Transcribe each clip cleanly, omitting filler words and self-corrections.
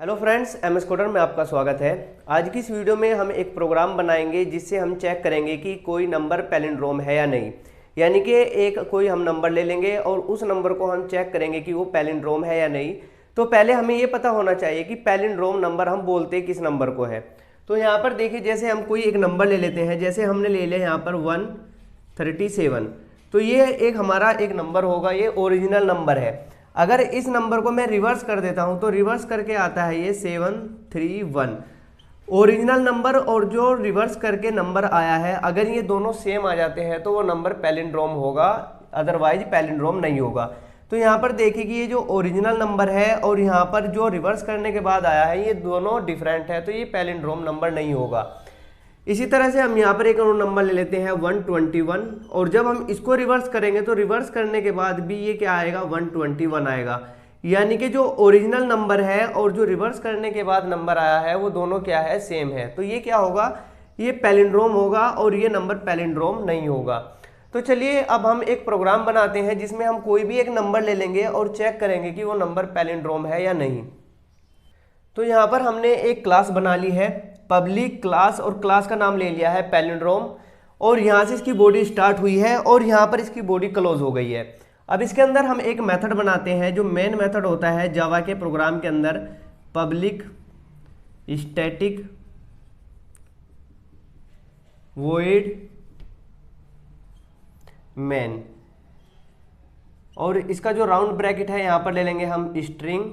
Hello friends, M S coder में आपका स्वागत है। आज की इस वीडियो में हम एक प्रोग्राम बनाएंगे जिससे हम चेक करेंगे कि कोई नंबर पैलिंड्रोम है या नहीं। यानी कि एक कोई हम नंबर ले लेंगे और उस नंबर को हम चेक करेंगे कि वो पैलिंड्रोम है या नहीं। तो पहले हमें ये पता होना चाहिए कि पैलिंड्रोम नंबर हम बोलते किस नंबर को है। तो यहाँ पर देखिए, जैसे हम कोई एक नंबर ले लेते हैं, जैसे हमने ले लिया यहाँ पर 137। तो ये एक हमारा एक नंबर होगा, ये ओरिजिनल नंबर है। अगर इस नंबर को मैं रिवर्स कर देता हूं तो रिवर्स करके आता है ये 731 ओरिजिनल नंबर, और जो रिवर्स करके नंबर आया है अगर ये दोनों सेम आ जाते हैं तो वो नंबर पैलिंड्रोम होगा, अदरवाइज पैलिंड्रोम नहीं होगा। तो यहाँ पर देखिए कि ये जो ओरिजिनल नंबर है और यहाँ पर जो रिवर्स करने के बाद आया है ये दोनों डिफरेंट है, तो ये पैलिंड्रोम नंबर नहीं होगा। इसी तरह से हम यहाँ पर एक और नंबर ले लेते हैं 121, और जब हम इसको रिवर्स करेंगे तो रिवर्स करने के बाद भी ये क्या आएगा, 121 आएगा। यानी कि जो ओरिजिनल नंबर है और जो रिवर्स करने के बाद नंबर आया है वो दोनों क्या है, सेम है। तो ये क्या होगा, ये पैलिंड्रोम होगा और ये नंबर पैलिंड्रोम नहीं होगा। तो चलिए अब हम एक प्रोग्राम बनाते हैं जिसमें हम कोई भी एक नंबर ले लेंगे और चेक करेंगे कि वो नंबर पैलिंड्रोम है या नहीं। तो यहाँ पर हमने एक क्लास बना ली है, पब्लिक क्लास, और क्लास का नाम ले लिया है पैलिंड्रोम, और यहाँ से इसकी बॉडी स्टार्ट हुई है और यहाँ पर इसकी बॉडी क्लोज हो गई है। अब इसके अंदर हम एक मेथड बनाते हैं जो मेन मेथड होता है जावा के प्रोग्राम के अंदर, पब्लिक स्टैटिक वॉइड मेन, और इसका जो राउंड ब्रैकेट है यहाँ पर ले लेंगे हम स्ट्रिंग,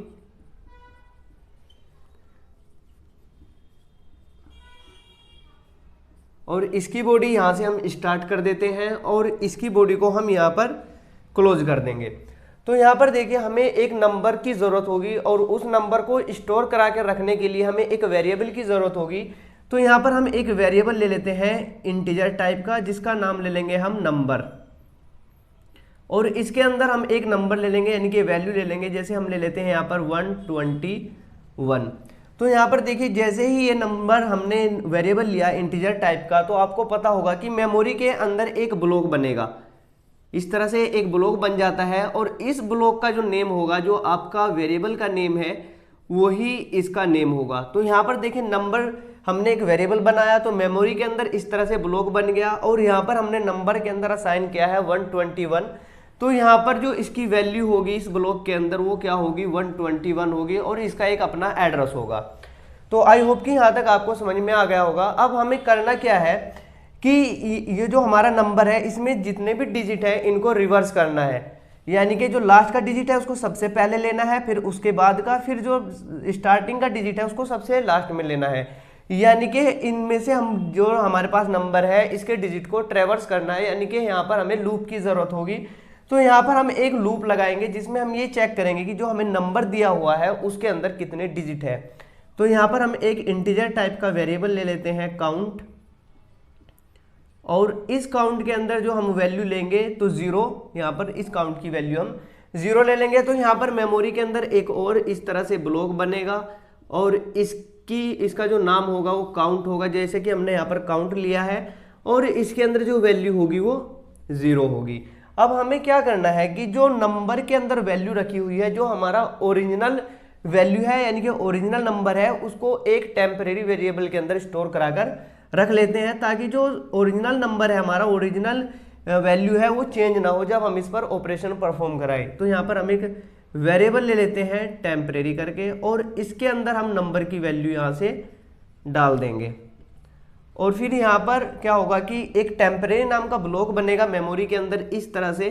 और इसकी बॉडी यहाँ से हम स्टार्ट कर देते हैं और इसकी बॉडी को हम यहाँ पर क्लोज कर देंगे। तो यहाँ पर देखिए हमें एक नंबर की ज़रूरत होगी और उस नंबर को स्टोर करा के रखने के लिए हमें एक वेरिएबल की ज़रूरत होगी। तो यहाँ पर हम एक वेरिएबल ले लेते हैं इंटीजर टाइप का, जिसका नाम ले लेंगे हम नंबर, और इसके अंदर हम एक नंबर ले लेंगे यानी कि वैल्यू ले लेंगे। जैसे हम ले लेते हैं यहाँ पर 121। तो यहाँ पर देखिए जैसे ही ये नंबर हमने वेरिएबल लिया इंटीजर टाइप का, तो आपको पता होगा कि मेमोरी के अंदर एक ब्लॉक बनेगा। इस तरह से एक ब्लॉक बन जाता है और इस ब्लॉक का जो नेम होगा, जो आपका वेरिएबल का नेम है, वही इसका नेम होगा। तो यहाँ पर देखिए नंबर हमने एक वेरिएबल बनाया तो मेमोरी के अंदर इस तरह से ब्लॉक बन गया, और यहाँ पर हमने नंबर के अंदर असाइन किया है 121। तो यहाँ पर जो इसकी वैल्यू होगी इस ब्लॉक के अंदर वो क्या होगी, 121 होगी, और इसका एक अपना एड्रेस होगा। तो आई होप कि यहाँ तक आपको समझ में आ गया होगा। अब हमें करना क्या है कि ये जो हमारा नंबर है इसमें जितने भी डिजिट है इनको रिवर्स करना है। यानी कि जो लास्ट का डिजिट है उसको सबसे पहले लेना है, फिर उसके बाद का, फिर जो स्टार्टिंग का डिजिट है उसको सबसे लास्ट में लेना है। यानी कि इनमें से हम जो हमारे पास नंबर है इसके डिजिट को ट्रेवर्स करना है, यानी कि यहाँ पर हमें लूप की ज़रूरत होगी। तो यहाँ पर हम एक लूप लगाएंगे जिसमें हम ये चेक करेंगे कि जो हमें नंबर दिया हुआ है उसके अंदर कितने डिजिट है। तो यहाँ पर हम एक इंटीजर टाइप का वेरिएबल ले लेते हैं काउंट, और इस काउंट के अंदर जो हम वैल्यू लेंगे तो 0, यहाँ पर इस काउंट की वैल्यू हम 0 ले लेंगे। तो यहाँ पर मेमोरी के अंदर एक और इस तरह से ब्लॉक बनेगा और इसका जो नाम होगा वो काउंट होगा, जैसे कि हमने यहाँ पर काउंट लिया है, और इसके अंदर जो वैल्यू होगी वो 0 होगी। अब हमें क्या करना है कि जो नंबर के अंदर वैल्यू रखी हुई है, जो हमारा ओरिजिनल वैल्यू है यानी कि ओरिजिनल नंबर है, उसको एक टेम्परेरी वेरिएबल के अंदर स्टोर कराकर रख लेते हैं, ताकि जो ओरिजिनल नंबर है हमारा, ओरिजिनल वैल्यू है, वो चेंज ना हो जब हम इस पर ऑपरेशन परफॉर्म कराएं। तो यहाँ पर हम एक वेरिएबल ले लेते हैं टेम्परेरी करके, और इसके अंदर हम नंबर की वैल्यू यहाँ से डाल देंगे, और फिर यहाँ पर क्या होगा कि एक टेम्परेरी नाम का ब्लॉक बनेगा मेमोरी के अंदर इस तरह से,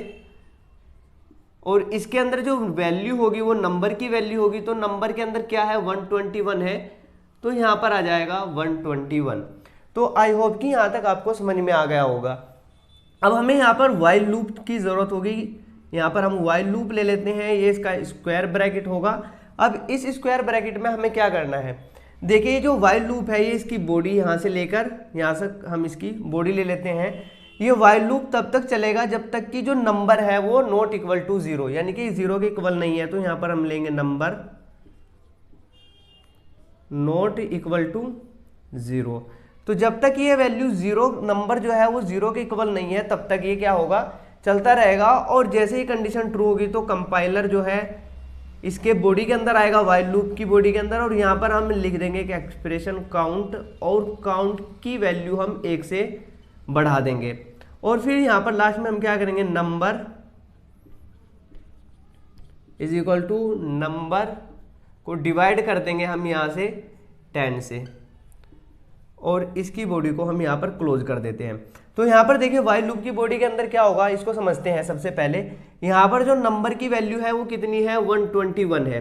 और इसके अंदर जो वैल्यू होगी वो नंबर की वैल्यू होगी। तो नंबर के अंदर क्या है, 121 है, तो यहाँ पर आ जाएगा 121। तो आई होप कि यहाँ तक आपको समझ में आ गया होगा। अब हमें यहाँ पर वाइल लूप की ज़रूरत होगी। यहाँ पर हम वाइल लूप ले लेते हैं, ये इसका स्क्वायर ब्रैकेट होगा। अब इस स्क्वायर ब्रैकेट में हमें क्या करना है, देखिए ये जो वाइल लूप है ये इसकी बॉडी यहाँ से लेकर यहाँ से हम इसकी बॉडी ले लेते हैं। ये वाइल लूप तब तक चलेगा जब तक कि जो नंबर है वो नॉट इक्वल टू 0, यानी कि 0 के इक्वल नहीं है। तो यहाँ पर हम लेंगे नंबर नॉट इक्वल टू 0। तो जब तक ये वैल्यू 0, नंबर जो है वो 0 के इक्वल नहीं है, तब तक ये क्या होगा, चलता रहेगा। और जैसे ही कंडीशन ट्रू होगी तो कंपाइलर जो है इसके बॉडी के अंदर आएगा, वाइल लूप की बॉडी के अंदर, और यहाँ पर हम लिख देंगे कि एक्सप्रेशन काउंट, और काउंट की वैल्यू हम 1 से बढ़ा देंगे। और फिर यहाँ पर लास्ट में हम क्या करेंगे, number is equal to number को डिवाइड कर देंगे हम यहाँ से 10 से, और इसकी बॉडी को हम यहाँ पर क्लोज कर देते हैं। तो यहाँ पर देखिए वाइल लूप की बॉडी के अंदर क्या होगा, इसको समझते हैं। सबसे पहले यहाँ पर जो नंबर की वैल्यू है वो कितनी है, 121 है।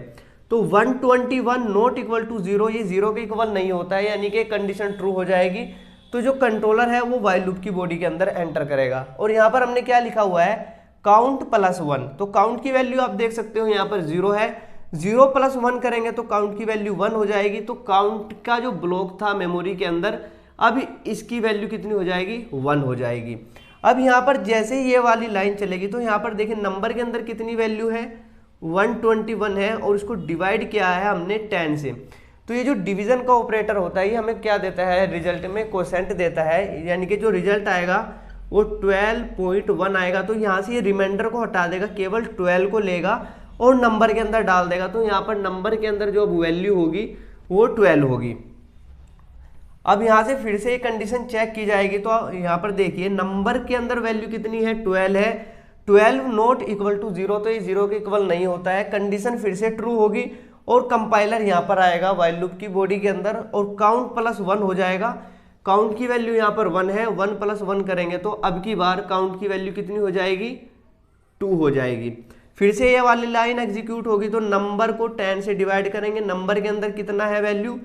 तो 121 नॉट इक्वल टू 0, ये 0 के इक्वल नहीं होता है, यानी कि कंडीशन ट्रू हो जाएगी। तो जो कंट्रोलर है वो वाइल लूप की बॉडी के अंदर एंटर करेगा। और यहाँ पर हमने क्या लिखा हुआ है, काउंट प्लस 1। तो काउंट की वैल्यू आप देख सकते हो यहाँ पर 0 है, 0 प्लस 1 करेंगे तो काउंट की वैल्यू 1 हो जाएगी। तो काउंट का जो ब्लॉक था मेमोरी के अंदर, अब इसकी वैल्यू कितनी हो जाएगी, 1 हो जाएगी। अब यहाँ पर जैसे ही ये वाली लाइन चलेगी तो यहाँ पर देखिए नंबर के अंदर कितनी वैल्यू है, 121 है, और इसको डिवाइड किया है हमने 10 से। तो ये जो डिवीजन का ऑपरेटर होता है ये हमें क्या देता है, रिजल्ट में कोसेंट देता है, यानी कि जो रिजल्ट आएगा वो 12.1 आएगा। तो यहाँ से ये रिमाइंडर को हटा देगा, केवल 12 को लेगा और नंबर के अंदर डाल देगा। तो यहाँ पर नंबर के अंदर जो वैल्यू होगी वो 12 होगी। अब यहाँ से फिर से एक कंडीशन चेक की जाएगी। तो यहाँ पर देखिए नंबर के अंदर वैल्यू कितनी है, 12 है, 12 नॉट इक्वल टू 0, तो ये 0 के इक्वल नहीं होता है। कंडीशन फिर से ट्रू होगी और कंपाइलर यहाँ पर आएगा वाइल लूप की बॉडी के अंदर और काउंट प्लस 1 हो जाएगा। काउंट की वैल्यू यहाँ पर 1 है, 1 प्लस 1 करेंगे तो अब की बार काउंट की वैल्यू कितनी हो जाएगी, 2 हो जाएगी। फिर से ये वाली लाइन एग्जीक्यूट होगी तो नंबर को 10 से डिवाइड करेंगे, नंबर के अंदर कितना है वैल्यू,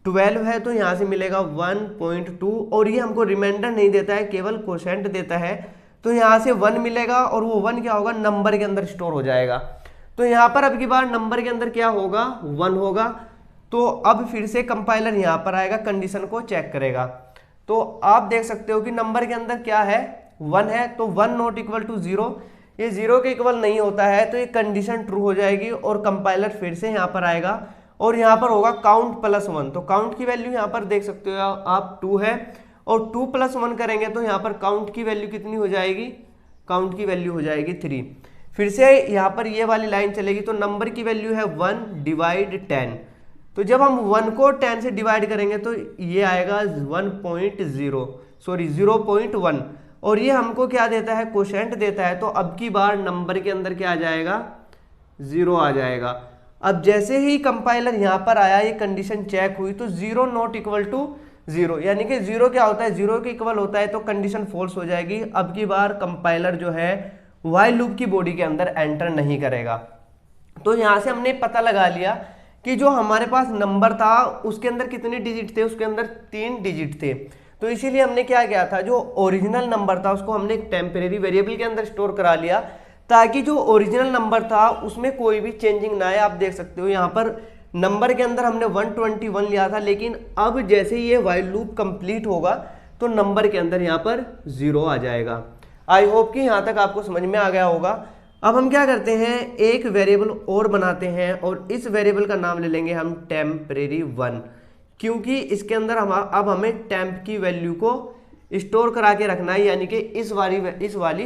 12 है, तो यहाँ से मिलेगा 1.2, और ये हमको रिमाइंडर नहीं देता है, केवल कोशेंट देता है। तो यहाँ से 1 मिलेगा और वो 1 क्या होगा, नंबर के अंदर स्टोर हो जाएगा। तो यहाँ पर अब की बार नंबर के अंदर क्या होगा, 1 होगा। तो अब फिर से कंपाइलर यहाँ पर आएगा, कंडीशन को चेक करेगा। तो आप देख सकते हो कि नंबर के अंदर क्या है, 1 है, तो 1 नॉट इक्वल टू 0, ये 0 के इक्वल नहीं होता है, तो ये कंडीशन ट्रू हो जाएगी और कंपाइलर फिर से यहाँ पर आएगा और यहाँ पर होगा काउंट प्लस 1। तो काउंट की वैल्यू यहाँ पर देख सकते हो आप 2 है, और 2 प्लस 1 करेंगे तो यहाँ पर काउंट की वैल्यू कितनी हो जाएगी, काउंट की वैल्यू हो जाएगी 3। फिर से यहाँ पर ये वाली लाइन चलेगी तो नंबर की वैल्यू है 1 डिवाइड 10। तो जब हम 1 को 10 से डिवाइड करेंगे तो ये आएगा 0.1, और ये हमको क्या देता है, कोशेंट देता है। तो अब की बार नंबर के अंदर क्या आ जाएगा, 0 आ जाएगा। अब जैसे ही कंपाइलर यहाँ पर आया, ये कंडीशन चेक हुई तो 0 नॉट इक्वल टू 0, यानी कि 0 क्या होता है, 0 के इक्वल होता है, तो कंडीशन फॉल्स हो जाएगी। अब की बार कंपाइलर जो है वाइल लूप की बॉडी के अंदर एंटर नहीं करेगा। तो यहाँ से हमने पता लगा लिया कि जो हमारे पास नंबर था उसके अंदर कितने डिजिट थे, उसके अंदर 3 डिजिट थे। तो इसीलिए हमने क्या किया था, जो ओरिजिनल नंबर था उसको हमने एक टेम्परेरी वेरिएबल के अंदर स्टोर करा लिया, ताकि जो ओरिजिनल नंबर था उसमें कोई भी चेंजिंग ना आए। आप देख सकते हो यहाँ पर नंबर के अंदर हमने 121 लिया था, लेकिन अब जैसे ये वाइल लूप कंप्लीट होगा तो नंबर के अंदर यहाँ पर 0 आ जाएगा। आई होप कि यहाँ तक आपको समझ में आ गया होगा। अब हम क्या करते हैं, एक वेरिएबल और बनाते हैं और इस वेरिएबल का नाम ले लेंगे हम टेम्परेरी 1, क्योंकि इसके अंदर हम अब हमें टेम्प की वैल्यू को स्टोर करा के रखना है, यानी कि इस वाली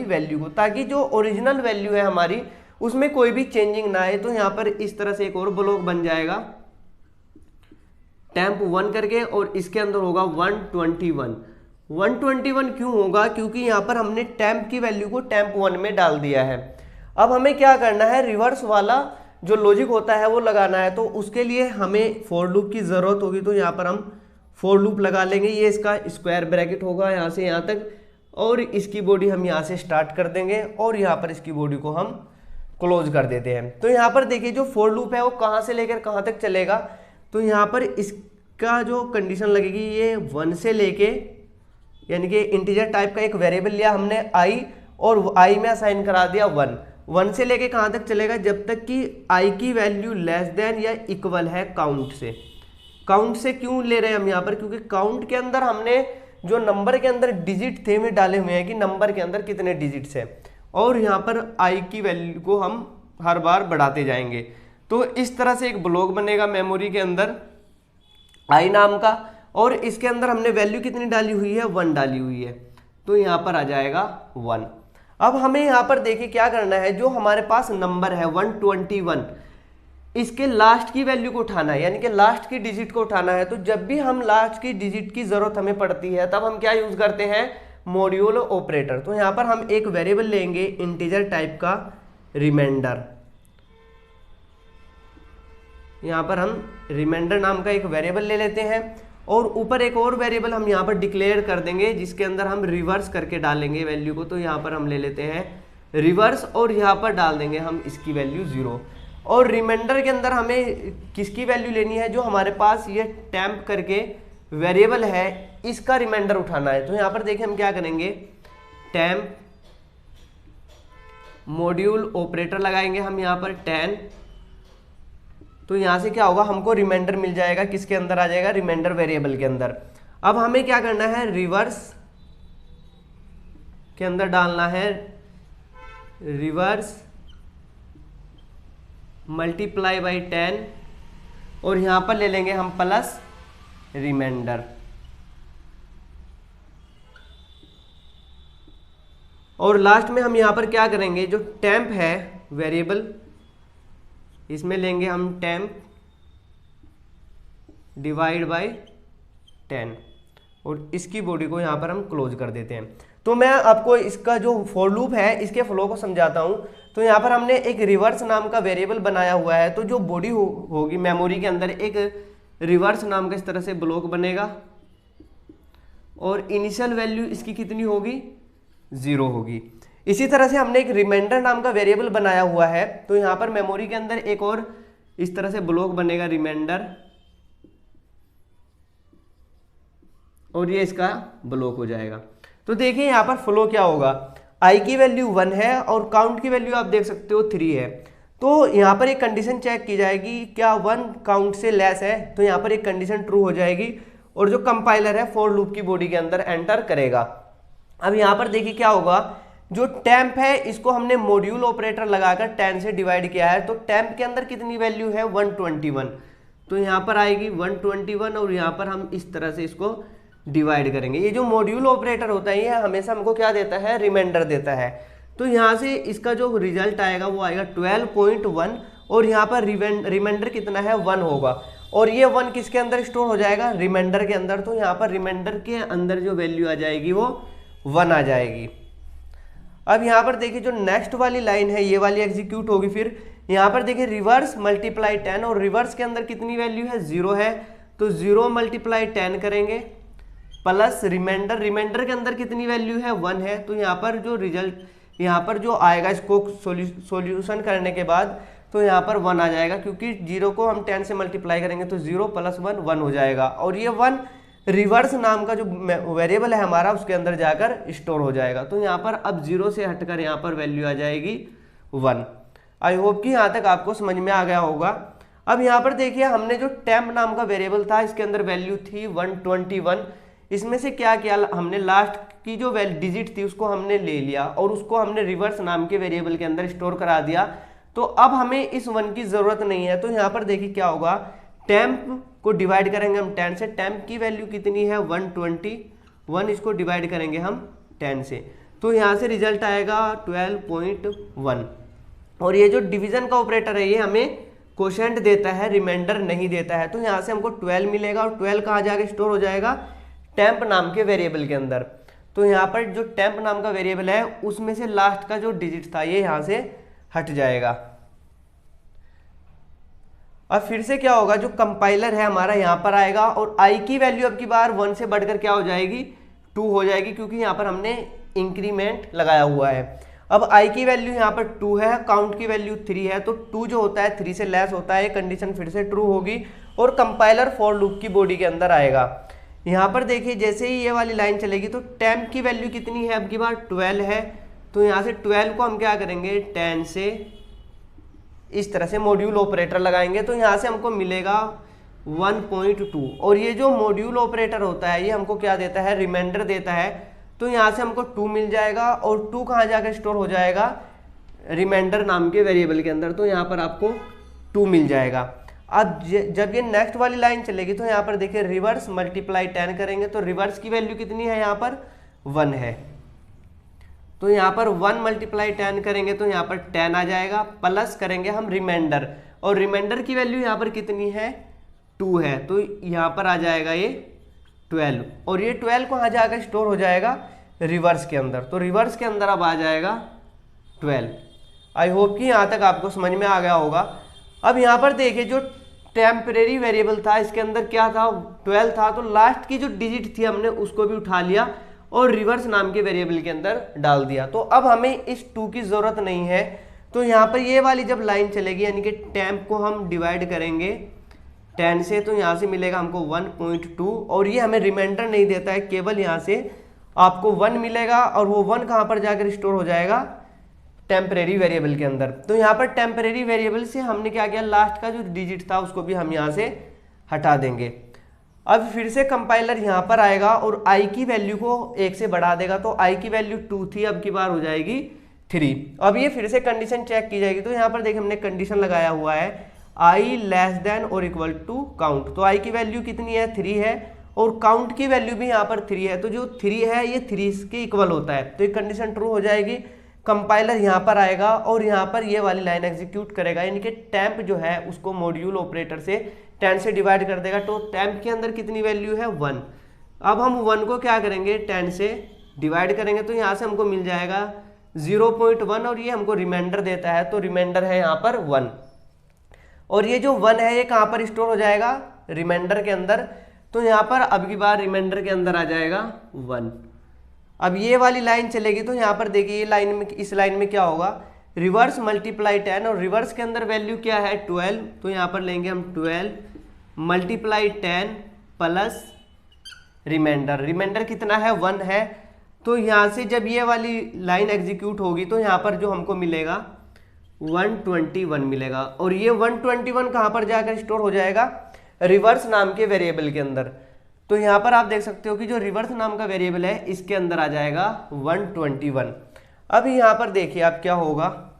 वैल्यू को, ताकि जो ओरिजिनल वैल्यू है हमारी उसमें कोई भी चेंजिंग ना आए। तो यहाँ पर इस तरह से एक और ब्लॉक बन जाएगा टेम्प 1 करके, और इसके अंदर होगा 121। 121 क्यों होगा, क्योंकि यहाँ पर हमने टेम्प की वैल्यू को टेम्प 1 में डाल दिया है। अब हमें क्या करना है, रिवर्स वाला जो लॉजिक होता है वो लगाना है। तो उसके लिए हमें फॉर लूप की ज़रूरत होगी। तो यहाँ पर हम फॉर लूप लगा लेंगे, ये इसका स्क्वायर ब्रैकेट होगा यहाँ से यहाँ तक, और इसकी बॉडी हम यहाँ से स्टार्ट कर देंगे और यहाँ पर इसकी बॉडी को हम क्लोज कर देते हैं। तो यहाँ पर देखिए जो फॉर लूप है वो कहाँ से लेकर कहाँ तक चलेगा। तो यहाँ पर इसका जो कंडीशन लगेगी, ये 1 से लेके, यानी कि इंटीजर टाइप का एक वेरिएबल लिया हमने i, और i में असाइन करा दिया 1 से लेके कहाँ तक चलेगा, जब तक कि i की वैल्यू लेस देन या इक्वल है काउंट से। काउंट से क्यों ले रहे हैं हम यहाँ पर, क्योंकि काउंट के अंदर हमने जो नंबर के अंदर डिजिट थे में डाले हुए हैं कि नंबर के अंदर कितने डिजिट्स हैं, और यहाँ पर i की वैल्यू को हम हर बार बढ़ाते जाएंगे। तो इस तरह से एक ब्लॉक बनेगा मेमोरी के अंदर i नाम का, और इसके अंदर हमने वैल्यू कितनी डाली हुई है, 1 डाली हुई है। तो यहाँ पर आ जाएगा 1। अब हमें यहाँ पर देखिए क्या करना है, जो हमारे पास नंबर है 121, इसके लास्ट की वैल्यू को उठाना है, यानी कि लास्ट की डिजिट को उठाना है। तो जब भी हम लास्ट की डिजिट की जरूरत हमें पड़ती है तब हम क्या यूज करते हैं, मॉड्यूलो ऑपरेटर। तो यहाँ पर हम एक वेरिएबल लेंगे इंटीजर टाइप का रिमाइंडर, यहाँ पर हम रिमाइंडर नाम का एक वेरिएबल ले लेते हैं और ऊपर एक और वेरिएबल हम यहाँ पर डिक्लेयर कर देंगे जिसके अंदर हम रिवर्स करके डालेंगे वैल्यू को। तो यहाँ पर हम ले लेते हैं रिवर्स और यहाँ पर डाल देंगे हम इसकी वैल्यू 0। और रिमाइंडर के अंदर हमें किसकी वैल्यू लेनी है, जो हमारे पास ये टेम्प करके वेरिएबल है इसका रिमाइंडर उठाना है। तो यहाँ पर देखिए हम क्या करेंगे, टेम्प मॉड्यूल ऑपरेटर लगाएंगे हम यहाँ पर 10। तो यहाँ से क्या होगा, हमको रिमाइंडर मिल जाएगा, किसके अंदर आ जाएगा, रिमाइंडर वेरिएबल के अंदर। अब हमें क्या करना है, रिवर्स के अंदर डालना है रिवर्स मल्टीप्लाई बाई 10 और यहाँ पर ले लेंगे हम प्लस रिमाइंडर। और लास्ट में हम यहाँ पर क्या करेंगे, जो टेम्प है वेरिएबल इसमें लेंगे हम टेम्प डिवाइड बाई 10 और इसकी बॉडी को यहाँ पर हम क्लोज कर देते हैं। तो मैं आपको इसका जो फॉर लूप है इसके फ्लो को समझाता हूँ। तो यहाँ पर हमने एक रिवर्स नाम का वेरिएबल बनाया हुआ है। तो जो बॉडी होगी मेमोरी के अंदर एक रिवर्स नाम का इस तरह से ब्लॉक बनेगा और इनिशियल वैल्यू इसकी कितनी होगी, 0 होगी। इसी तरह से हमने एक रिमाइंडर नाम का वेरिएबल बनाया हुआ है। तो यहाँ पर मेमोरी के अंदर एक और इस तरह से ब्लॉक बनेगा रिमाइंडर और ये इसका ब्लॉक हो जाएगा। तो देखिए यहाँ पर फ्लो क्या होगा, आई की वैल्यू 1 है और काउंट की वैल्यू आप देख सकते हो 3 है। तो यहाँ पर एक कंडीशन चेक की जाएगी, क्या 1 काउंट से लेस है, तो यहाँ पर एक कंडीशन ट्रू हो जाएगी और जो कंपाइलर है फॉर लूप की बॉडी के अंदर एंटर करेगा। अब यहाँ पर देखिए क्या होगा, जो टेम्प है इसको हमने मॉड्यूल ऑपरेटर लगाकर 10 से डिवाइड किया है। तो टेम्प के अंदर कितनी वैल्यू है, 121। तो यहाँ पर आएगी 121 और यहाँ पर हम इस तरह से इसको डिवाइड करेंगे। ये जो मॉड्यूल ऑपरेटर होता है ये हमेशा हमको क्या देता है, रिमाइंडर देता है। तो यहाँ से इसका जो रिजल्ट आएगा वो आएगा 12.1 और यहाँ पर रिमाइंडर कितना है, 1 होगा और ये 1 किसके अंदर स्टोर हो जाएगा, रिमाइंडर के अंदर। तो यहाँ पर रिमाइंडर के अंदर जो वैल्यू आ जाएगी वो 1 आ जाएगी। अब यहाँ पर देखिए जो नेक्स्ट वाली लाइन है ये वाली एग्जीक्यूट होगी। फिर यहाँ पर देखिए रिवर्स मल्टीप्लाई 10 और रिवर्स के अंदर कितनी वैल्यू है, 0 है। तो 0 मल्टीप्लाई 10 करेंगे प्लस रिमाइंडर, रिमाइंडर के अंदर कितनी वैल्यू है, 1 है। तो यहाँ पर जो रिजल्ट यहाँ पर जो आएगा इसको सॉल्यूशन करने के बाद तो यहाँ पर 1 आ जाएगा, क्योंकि 0 को हम 10 से मल्टीप्लाई करेंगे तो 0 + 1 1 हो जाएगा और ये 1 रिवर्स नाम का जो वेरिएबल है हमारा उसके अंदर जाकर स्टोर हो जाएगा। तो यहाँ पर अब 0 से हटकर यहाँ पर वैल्यू आ जाएगी 1। आई होप कि यहाँ तक आपको समझ में आ गया होगा। अब यहाँ पर देखिए हमने जो टेम्प नाम का वेरिएबल था इसके अंदर वैल्यू थी 121। इसमें से क्या किया, हमने लास्ट की जो डिजिट थी उसको हमने ले लिया और उसको हमने रिवर्स नाम के वेरिएबल के अंदर स्टोर करा दिया। तो अब हमें इस 1 की जरूरत नहीं है। तो यहाँ पर देखिए क्या होगा, टेम्प को डिवाइड करेंगे हम 10 से, टेम्प की वैल्यू कितनी है 121, इसको डिवाइड करेंगे हम 10 से। तो यहाँ से रिजल्ट आएगा 12.1 और ये जो डिवीजन का ऑपरेटर है ये हमें कोशेंट देता है, रिमाइंडर नहीं देता है। तो यहाँ से हमको 12 मिलेगा और 12 कहाँ जाके स्टोर हो जाएगा, टेम्प नाम के वेरिएबल के अंदर। तो यहाँ पर जो टेम्प नाम का वेरिएबल है उसमें से लास्ट का जो डिजिट था ये यहाँ से हट जाएगा। अब फिर से क्या होगा, जो कंपाइलर है हमारा यहाँ पर आएगा और आई की वैल्यू अब की बार 1 से बढ़कर क्या हो जाएगी, 2 हो जाएगी, क्योंकि यहाँ पर हमने इंक्रीमेंट लगाया हुआ है। अब आई की वैल्यू यहाँ पर 2 है, काउंट की वैल्यू 3 है। तो 2 जो होता है 3 से लेस होता है, कंडीशन फिर से ट्रू होगी और कंपाइलर फॉर लूप की बॉडी के अंदर आएगा। यहाँ पर देखिए जैसे ही ये वाली लाइन चलेगी तो टेम्प की वैल्यू कितनी है, अब की बार 12 है। तो यहाँ से 12 को हम क्या करेंगे, 10 से इस तरह से मॉड्यूल ऑपरेटर लगाएंगे। तो यहाँ से हमको मिलेगा 1.2 और ये जो मॉड्यूल ऑपरेटर होता है ये हमको क्या देता है, रिमाइंडर देता है। तो यहाँ से हमको 2 मिल जाएगा और 2 कहाँ जाकर स्टोर हो जाएगा, रिमाइंडर नाम के वेरिएबल के अंदर। तो यहाँ पर आपको 2 मिल जाएगा। अब जब ये नेक्स्ट वाली लाइन चलेगी तो यहाँ पर देखिए रिवर्स मल्टीप्लाई 10 करेंगे तो रिवर्स की वैल्यू कितनी है, यहाँ पर 1 है। तो यहाँ पर 1 मल्टीप्लाई 10 करेंगे तो यहाँ पर 10 आ जाएगा, प्लस करेंगे हम रिमाइंडर और रिमाइंडर की वैल्यू यहाँ पर कितनी है 2 है, तो यहाँ पर आ जाएगा ये 12 और ये 12 कहाँ जाकर स्टोर हो जाएगा रिवर्स के अंदर, तो रिवर्स के अंदर अब आ जाएगा 12। आई होप कि यहाँ तक आपको समझ में आ गया होगा। अब यहाँ पर देखिए जो टेम्परेरी वेरिएबल था इसके अंदर क्या था 12 था, तो लास्ट की जो डिजिट थी हमने उसको भी उठा लिया और रिवर्स नाम के वेरिएबल के अंदर डाल दिया। तो अब हमें इस 2 की जरूरत नहीं है, तो यहाँ पर ये वाली जब लाइन चलेगी यानी कि टेम्प को हम डिवाइड करेंगे 10 से, तो यहाँ से मिलेगा हमको 1.2 और ये हमें रिमाइंडर नहीं देता है, केवल यहाँ से आपको 1 मिलेगा और वो 1 कहाँ पर जाकर स्टोर हो जाएगा टेम्परेरी वेरिएबल के अंदर। तो यहाँ पर टेम्परेरी वेरिएबल से हमने क्या किया, लास्ट का जो डिजिट था उसको भी हम यहाँ से हटा देंगे। अब फिर से कंपाइलर यहाँ पर आएगा और i की वैल्यू को 1 से बढ़ा देगा, तो i की वैल्यू 2 थी, अब की बार हो जाएगी 3। अब ये फिर से कंडीशन चेक की जाएगी, तो यहाँ पर देखिए हमने कंडीशन लगाया हुआ है i लेस देन और इक्वल टू काउंट, तो i की वैल्यू कितनी है 3 है और काउंट की वैल्यू भी यहाँ पर 3 है, तो जो 3 है ये 3 के इक्वल होता है, तो ये कंडीशन ट्रू हो जाएगी। कंपाइलर यहाँ पर आएगा और यहाँ पर ये वाली लाइन एग्जीक्यूट करेगा, यानी कि टेम्प जो है उसको मॉड्यूल ऑपरेटर से 10 से डिवाइड कर देगा, तो टेम्प के अंदर कितनी वैल्यू है 1। अब हम 1 को क्या करेंगे 10 से डिवाइड करेंगे, तो यहाँ से हमको मिल जाएगा 0.1 और ये हमको रिमाइंडर देता है, तो रिमाइंडर है यहाँ पर 1 और ये जो 1 है ये कहाँ पर स्टोर हो जाएगा रिमाइंडर के अंदर, तो यहाँ पर अब की बार रिमाइंडर के अंदर आ जाएगा 1। अब ये वाली लाइन चलेगी, तो यहाँ पर देखिए ये लाइन में, इस लाइन में क्या होगा रिवर्स मल्टीप्लाई 10 और रिवर्स के अंदर वैल्यू क्या है 12, तो यहाँ पर लेंगे हम 12 मल्टीप्लाई 10 प्लस रिमाइंडर, रिमाइंडर कितना है 1 है, तो यहाँ से जब ये वाली लाइन एग्जीक्यूट होगी तो यहाँ पर जो हमको मिलेगा 121 मिलेगा और ये 121 कहाँ पर जाकर स्टोर हो जाएगा रिवर्स नाम के वेरिएबल के अंदर। तो यहाँ पर आप देख सकते हो कि जो रिवर्स नाम का वेरिएबल है इसके अंदर आ जाएगा 121। अब यहाँ पर देखिए आप क्या होगा,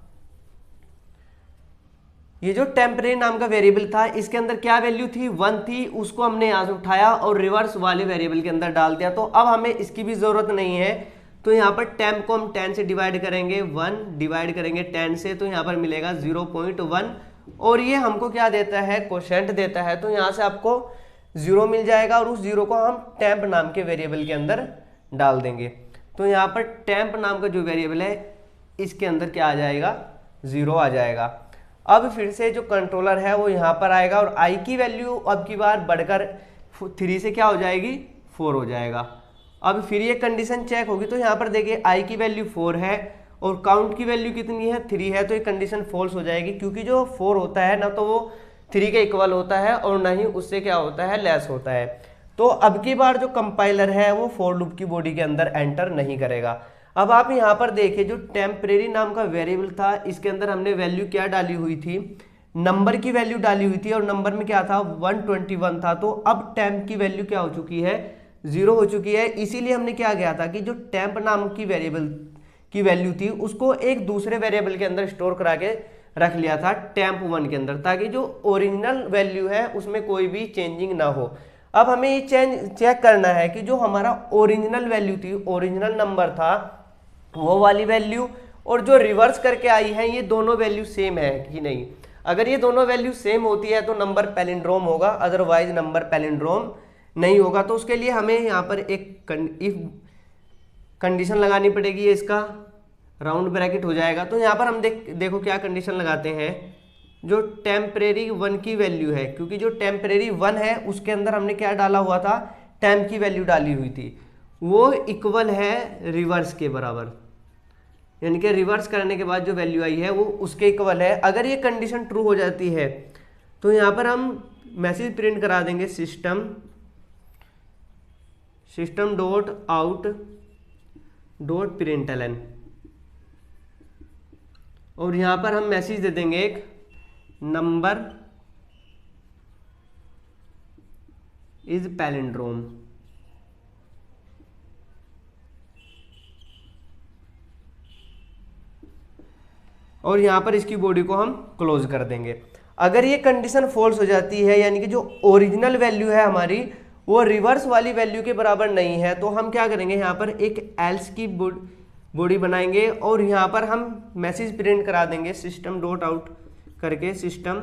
ये जो टेम्परेरी नाम का वेरिएबल था इसके अंदर क्या वैल्यू थी 1 थी, उसको हमने यहाँ से उठाया और रिवर्स वाले वेरिएबल के अंदर डाल दिया, तो अब हमें इसकी भी जरूरत नहीं है। तो यहाँ पर टेम्प को हम 10 से डिवाइड करेंगे, 1 डिवाइड करेंगे 10 से, तो यहाँ पर मिलेगा 0.1 और ये हमको क्या देता है कोशेंट देता है, तो यहाँ से आपको 0 मिल जाएगा और उस 0 को हम टेम्प नाम के वेरिएबल के अंदर डाल देंगे। तो यहाँ पर टेम्प नाम का जो वेरिएबल है इसके अंदर क्या आ जाएगा 0 आ जाएगा। अब फिर से जो कंट्रोलर है वो यहाँ पर आएगा और i की वैल्यू अब की बार बढ़कर 3 से क्या हो जाएगी 4 हो जाएगा। अब फिर ये कंडीशन चेक होगी, तो यहाँ पर देखिए i की वैल्यू 4 है और काउंट की वैल्यू कितनी है 3 है, तो ये कंडीशन फॉल्स हो जाएगी क्योंकि जो 4 होता है ना तो वो 3 के इक्वल होता है और ना ही उससे क्या होता है लेस होता है। तो अब की बार जो कंपाइलर है वो फॉर लूप की बॉडी के अंदर एंटर नहीं करेगा। अब आप यहाँ पर देखिए जो टेम्परेरी नाम का वेरिएबल था इसके अंदर हमने वैल्यू क्या डाली हुई थी, नंबर की वैल्यू डाली हुई थी और नंबर में क्या था 121 था, तो अब टेम्प की वैल्यू क्या हो चुकी है 0 हो चुकी है। इसीलिए हमने क्या किया था कि जो टेम्प नाम की वेरिएबल की वैल्यू थी उसको एक दूसरे वेरिएबल के अंदर स्टोर करा के रख लिया था temp1 के अंदर, ताकि जो ओरिजिनल वैल्यू है उसमें कोई भी चेंजिंग ना हो। अब हमें ये चेक करना है कि जो हमारा ओरिजिनल वैल्यू थी, ओरिजिनल नंबर था वो वाली वैल्यू और जो रिवर्स करके आई है ये दोनों वैल्यू सेम है कि नहीं। अगर ये दोनों वैल्यू सेम होती है तो नंबर पैलिंड्रोम होगा, अदरवाइज नंबर पैलिंड्रोम नहीं होगा। तो उसके लिए हमें यहाँ पर एक इफ कंडीशन लगानी पड़ेगी, इसका राउंड ब्रैकेट हो जाएगा। तो यहाँ पर हम देखो क्या कंडीशन लगाते हैं, जो टेम्परेरी 1 की वैल्यू है, क्योंकि जो टेम्परेरी 1 है उसके अंदर हमने क्या डाला हुआ था टेम्प की वैल्यू डाली हुई थी, वो इक्वल है रिवर्स के बराबर, यानी कि रिवर्स करने के बाद जो वैल्यू आई है वो उसके इक्वल है। अगर ये कंडीशन ट्रू हो जाती है तो यहाँ पर हम मैसेज प्रिंट करा देंगे system dot out dot println और यहाँ पर हम मैसेज दे देंगे एक नंबर इज पैलिंड्रोम। और यहाँ पर इसकी बॉडी को हम क्लोज कर देंगे। अगर ये कंडीशन फॉल्स हो जाती है, यानी कि जो ओरिजिनल वैल्यू है हमारी वो रिवर्स वाली वैल्यू के बराबर नहीं है, तो हम क्या करेंगे यहाँ पर एक एल्स की बॉडी बनाएंगे और यहाँ पर हम मैसेज प्रिंट करा देंगे सिस्टम डॉट आउट करके system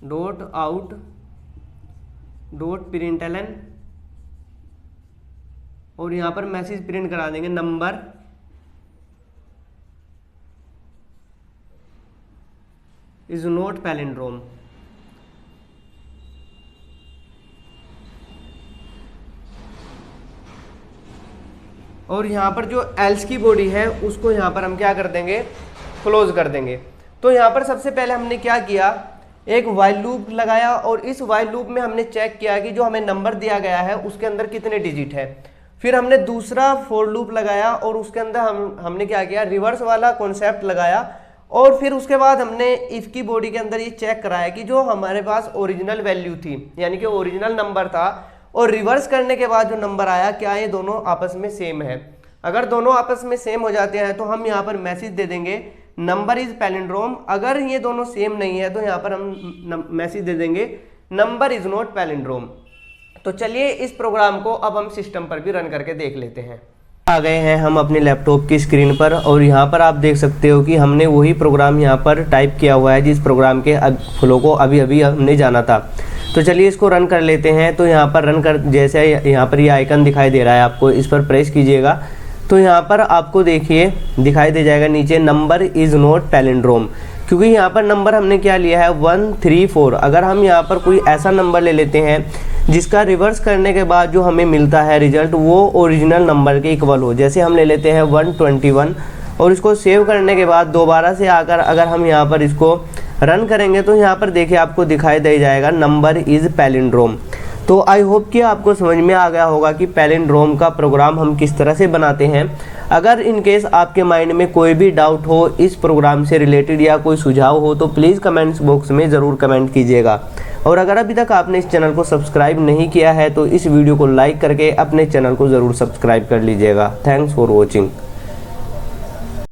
dot out dot println, और यहाँ पर मैसेज प्रिंट करा देंगे नंबर इज नॉट पैलिंड्रोम। और यहाँ पर जो एल्स की बॉडी है उसको यहाँ पर हम क्या कर देंगे, क्लोज कर देंगे। तो यहाँ पर सबसे पहले हमने क्या किया, एक वाइल लूप लगाया और इस वाइल लूप में हमने चेक किया कि जो हमें नंबर दिया गया है उसके अंदर कितने डिजिट है। फिर हमने दूसरा फॉर लूप लगाया और उसके अंदर हमने क्या किया, रिवर्स वाला कॉन्सेप्ट लगाया। और फिर उसके बाद हमने इफ की बॉडी के अंदर ये चेक कराया कि जो हमारे पास ओरिजिनल वैल्यू थी यानी कि ओरिजिनल नंबर था और रिवर्स करने के बाद जो नंबर आया क्या ये दोनों आपस में सेम है। अगर दोनों आपस में सेम हो जाते हैं तो हम यहाँ पर मैसेज दे देंगे नंबर इज पैलिंड्रोम। अगर ये दोनों सेम नहीं है तो यहाँ पर हम मैसेज दे देंगे नंबर इज नॉट पैलिंड्रोम। तो चलिए इस प्रोग्राम को अब हम सिस्टम पर भी रन करके देख लेते हैं। आ गए हैं हम अपने लैपटॉप की स्क्रीन पर और यहाँ पर आप देख सकते हो कि हमने वही प्रोग्राम यहाँ पर टाइप किया हुआ है जिस प्रोग्राम के फ्लो को अभी अभी हमने जाना था। तो चलिए इसको रन कर लेते हैं। तो यहाँ पर रन कर, जैसे यहाँ पर ये आइकन दिखाई दे रहा है आपको, इस पर प्रेस कीजिएगा तो यहाँ पर आपको देखिए दिखाई दे जाएगा नीचे नंबर इज़ नॉट पैलिंड्रोम, क्योंकि यहाँ पर नंबर हमने क्या लिया है 134। अगर हम यहाँ पर कोई ऐसा नंबर ले लेते हैं जिसका रिवर्स करने के बाद जो हमें मिलता है रिजल्ट वो ओरिजिनल नंबर के इक्वल हो, जैसे हम ले लेते हैं 121 और इसको सेव करने के बाद दोबारा से आकर अगर हम यहाँ पर इसको रन करेंगे तो यहाँ पर देखिए आपको दिखाई दे जाएगा नंबर इज़ पैलिंड्रोम। तो आई होप कि आपको समझ में आ गया होगा कि पैलिंड्रोम का प्रोग्राम हम किस तरह से बनाते हैं। अगर इन केस आपके माइंड में कोई भी डाउट हो इस प्रोग्राम से रिलेटेड या कोई सुझाव हो तो प्लीज़ कमेंट्स बॉक्स में ज़रूर कमेंट कीजिएगा। और अगर अभी तक आपने इस चैनल को सब्सक्राइब नहीं किया है तो इस वीडियो को लाइक करके अपने चैनल को ज़रूर सब्सक्राइब कर लीजिएगा। Thanks for watching.